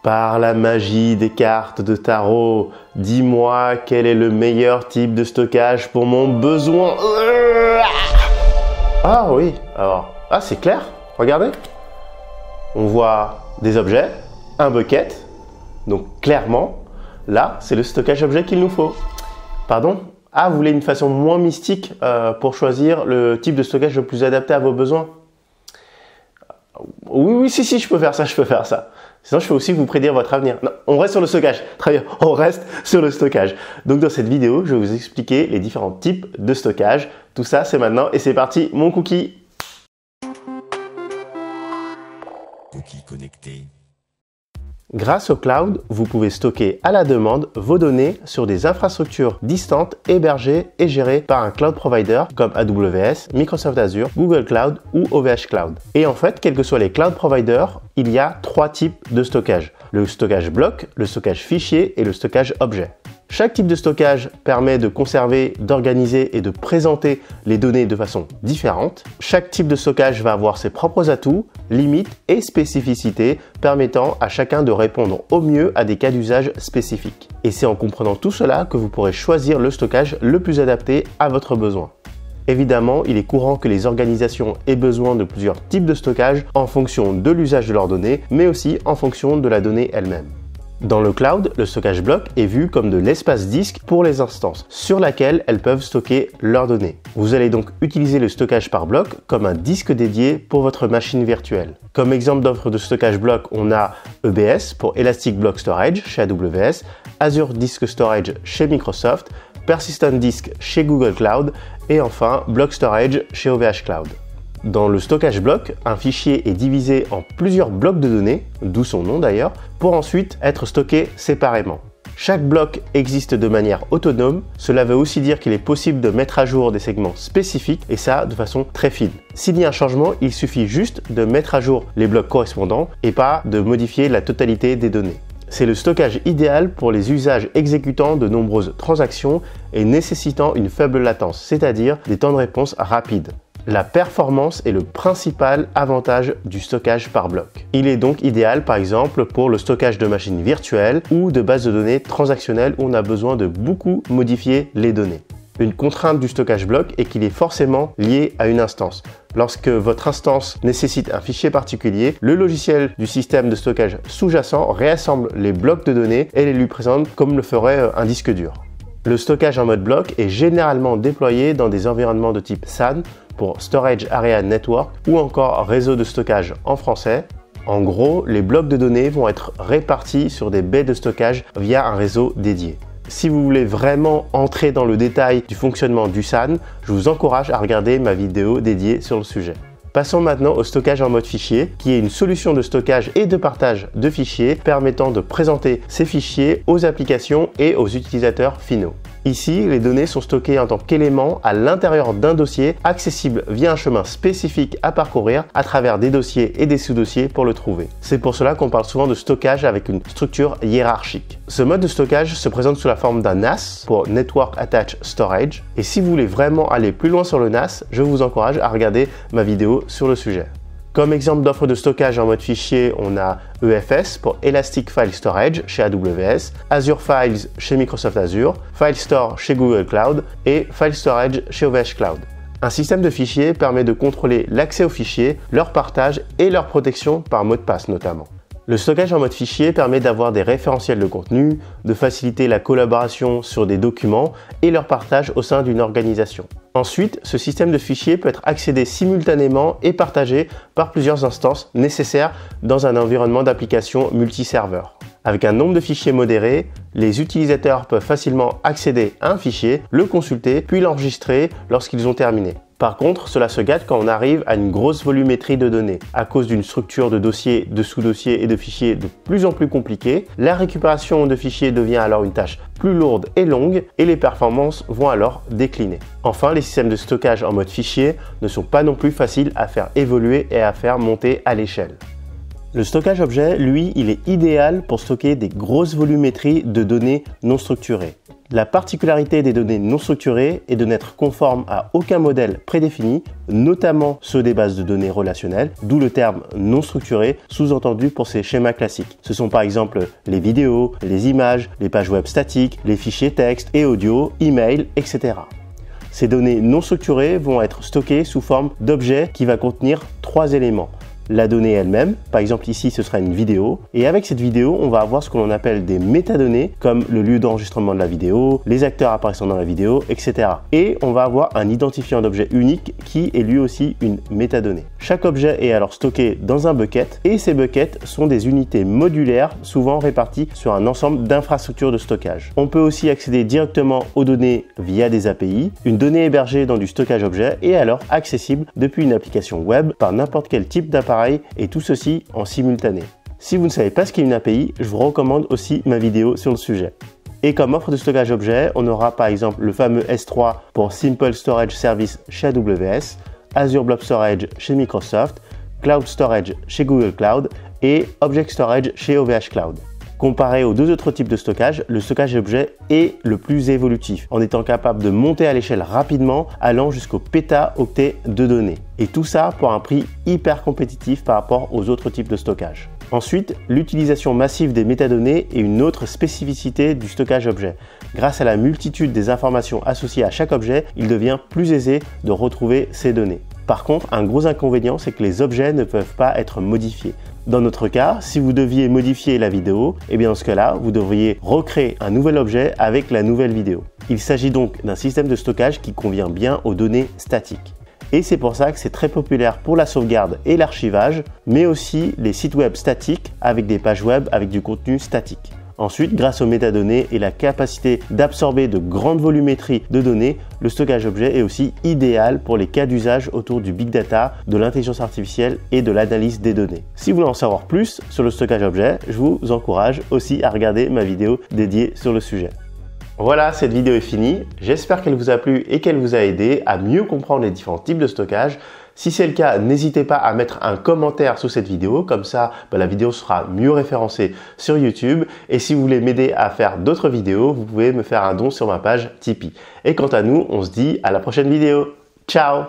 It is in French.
Par la magie des cartes de tarot, dis-moi quel est le meilleur type de stockage pour mon besoin. Ah oui, alors, c'est clair, regardez. On voit des objets, un bucket, donc clairement, là, c'est le stockage objet qu'il nous faut. Pardon? Ah, vous voulez une façon moins mystique pour choisir le type de stockage le plus adapté à vos besoins? Oui, si, je peux faire ça. Sinon, je peux aussi vous prédire votre avenir. Non, on reste sur le stockage. Très bien, on reste sur le stockage. Donc, dans cette vidéo, je vais vous expliquer les différents types de stockage. Tout ça, c'est maintenant et c'est parti, mon cookie. Cookie connecté. Grâce au cloud, vous pouvez stocker à la demande vos données sur des infrastructures distantes, hébergées et gérées par un cloud provider comme AWS, Microsoft Azure, Google Cloud ou OVH Cloud. Et en fait, quels que soient les cloud providers, il y a trois types de stockage. Le stockage bloc, le stockage fichier et le stockage objet. Chaque type de stockage permet de conserver, d'organiser et de présenter les données de façon différente. Chaque type de stockage va avoir ses propres atouts, limites et spécificités permettant à chacun de répondre au mieux à des cas d'usage spécifiques. Et c'est en comprenant tout cela que vous pourrez choisir le stockage le plus adapté à votre besoin. Évidemment, il est courant que les organisations aient besoin de plusieurs types de stockage en fonction de l'usage de leurs données, mais aussi en fonction de la donnée elle-même. Dans le cloud, le stockage bloc est vu comme de l'espace disque pour les instances sur laquelle elles peuvent stocker leurs données. Vous allez donc utiliser le stockage par bloc comme un disque dédié pour votre machine virtuelle. Comme exemple d'offre de stockage bloc, on a EBS pour Elastic Block Storage chez AWS, Azure Disk Storage chez Microsoft, Persistent Disk chez Google Cloud et enfin Block Storage chez OVH Cloud. Dans le stockage bloc, un fichier est divisé en plusieurs blocs de données, d'où son nom d'ailleurs, pour ensuite être stocké séparément. Chaque bloc existe de manière autonome, cela veut aussi dire qu'il est possible de mettre à jour des segments spécifiques et ça de façon très fine. S'il y a un changement, il suffit juste de mettre à jour les blocs correspondants et pas de modifier la totalité des données. C'est le stockage idéal pour les usages exécutant de nombreuses transactions et nécessitant une faible latence, c'est-à-dire des temps de réponse rapides. La performance est le principal avantage du stockage par bloc. Il est donc idéal par exemple pour le stockage de machines virtuelles ou de bases de données transactionnelles où on a besoin de beaucoup modifier les données. Une contrainte du stockage bloc est qu'il est forcément lié à une instance. Lorsque votre instance nécessite un fichier particulier, le logiciel du système de stockage sous-jacent réassemble les blocs de données et les lui présente comme le ferait un disque dur. Le stockage en mode bloc est généralement déployé dans des environnements de type SAN pour Storage Area Network ou encore réseau de stockage en français. En gros, les blocs de données vont être répartis sur des baies de stockage via un réseau dédié. Si vous voulez vraiment entrer dans le détail du fonctionnement du SAN, je vous encourage à regarder ma vidéo dédiée sur le sujet. Passons maintenant au stockage en mode fichier, qui est une solution de stockage et de partage de fichiers permettant de présenter ces fichiers aux applications et aux utilisateurs finaux. Ici, les données sont stockées en tant qu'éléments à l'intérieur d'un dossier, accessible via un chemin spécifique à parcourir à travers des dossiers et des sous-dossiers pour le trouver. C'est pour cela qu'on parle souvent de stockage avec une structure hiérarchique. Ce mode de stockage se présente sous la forme d'un NAS pour Network Attached Storage. Et si vous voulez vraiment aller plus loin sur le NAS, je vous encourage à regarder ma vidéo sur le sujet. Comme exemple d'offre de stockage en mode fichier, on a EFS pour Elastic File Storage chez AWS, Azure Files chez Microsoft Azure, FileStore chez Google Cloud et File Storage chez OVH Cloud. Un système de fichiers permet de contrôler l'accès aux fichiers, leur partage et leur protection par mot de passe notamment. Le stockage en mode fichier permet d'avoir des référentiels de contenu, de faciliter la collaboration sur des documents et leur partage au sein d'une organisation. Ensuite, ce système de fichiers peut être accédé simultanément et partagé par plusieurs instances nécessaires dans un environnement d'application multiserveur. Avec un nombre de fichiers modéré, les utilisateurs peuvent facilement accéder à un fichier, le consulter, puis l'enregistrer lorsqu'ils ont terminé. Par contre, cela se gâte quand on arrive à une grosse volumétrie de données. À cause d'une structure de dossiers, de sous-dossiers et de fichiers de plus en plus compliquée, la récupération de fichiers devient alors une tâche plus lourde et longue et les performances vont alors décliner. Enfin, les systèmes de stockage en mode fichier ne sont pas non plus faciles à faire évoluer et à faire monter à l'échelle. Le stockage objet, lui, il est idéal pour stocker des grosses volumétries de données non structurées. La particularité des données non structurées est de n'être conforme à aucun modèle prédéfini, notamment ceux des bases de données relationnelles, d'où le terme non structuré sous-entendu pour ces schémas classiques. Ce sont par exemple les vidéos, les images, les pages web statiques, les fichiers texte et audio, email, etc. Ces données non structurées vont être stockées sous forme d'objet qui va contenir 3 éléments. La donnée elle-même, par exemple ici ce sera une vidéo, et avec cette vidéo on va avoir ce que l'on appelle des métadonnées comme le lieu d'enregistrement de la vidéo, les acteurs apparaissant dans la vidéo, etc. Et on va avoir un identifiant d'objet unique qui est lui aussi une métadonnée. Chaque objet est alors stocké dans un bucket et ces buckets sont des unités modulaires souvent réparties sur un ensemble d'infrastructures de stockage. On peut aussi accéder directement aux données via des API. Une donnée hébergée dans du stockage objet est alors accessible depuis une application web par n'importe quel type d'appareil et tout ceci en simultané. Si vous ne savez pas ce qu'est une API, je vous recommande aussi ma vidéo sur le sujet. Et comme offre de stockage objet, on aura par exemple le fameux S3 pour Simple Storage Service chez AWS, Azure Blob Storage chez Microsoft, Cloud Storage chez Google Cloud et Object Storage chez OVH Cloud. Comparé aux deux autres types de stockage, le stockage objet est le plus évolutif, en étant capable de monter à l'échelle rapidement, allant jusqu'au pétaoctets de données. Et tout ça pour un prix hyper compétitif par rapport aux autres types de stockage. Ensuite, l'utilisation massive des métadonnées est une autre spécificité du stockage objet. Grâce à la multitude des informations associées à chaque objet, il devient plus aisé de retrouver ces données. Par contre, un gros inconvénient, c'est que les objets ne peuvent pas être modifiés. Dans notre cas, si vous deviez modifier la vidéo, dans ce cas-là, vous devriez recréer un nouvel objet avec la nouvelle vidéo. Il s'agit donc d'un système de stockage qui convient bien aux données statiques. Et c'est pour ça que c'est très populaire pour la sauvegarde et l'archivage, mais aussi les sites web statiques avec des pages web avec du contenu statique. Ensuite, grâce aux métadonnées et la capacité d'absorber de grandes volumétries de données, le stockage objet est aussi idéal pour les cas d'usage autour du big data, de l'intelligence artificielle et de l'analyse des données. Si vous voulez en savoir plus sur le stockage objet, je vous encourage aussi à regarder ma vidéo dédiée sur le sujet. Voilà, cette vidéo est finie. J'espère qu'elle vous a plu et qu'elle vous a aidé à mieux comprendre les différents types de stockage. Si c'est le cas, n'hésitez pas à mettre un commentaire sous cette vidéo, comme ça la vidéo sera mieux référencée sur YouTube. Et si vous voulez m'aider à faire d'autres vidéos, vous pouvez me faire un don sur ma page Tipeee. Et quant à nous, on se dit à la prochaine vidéo. Ciao!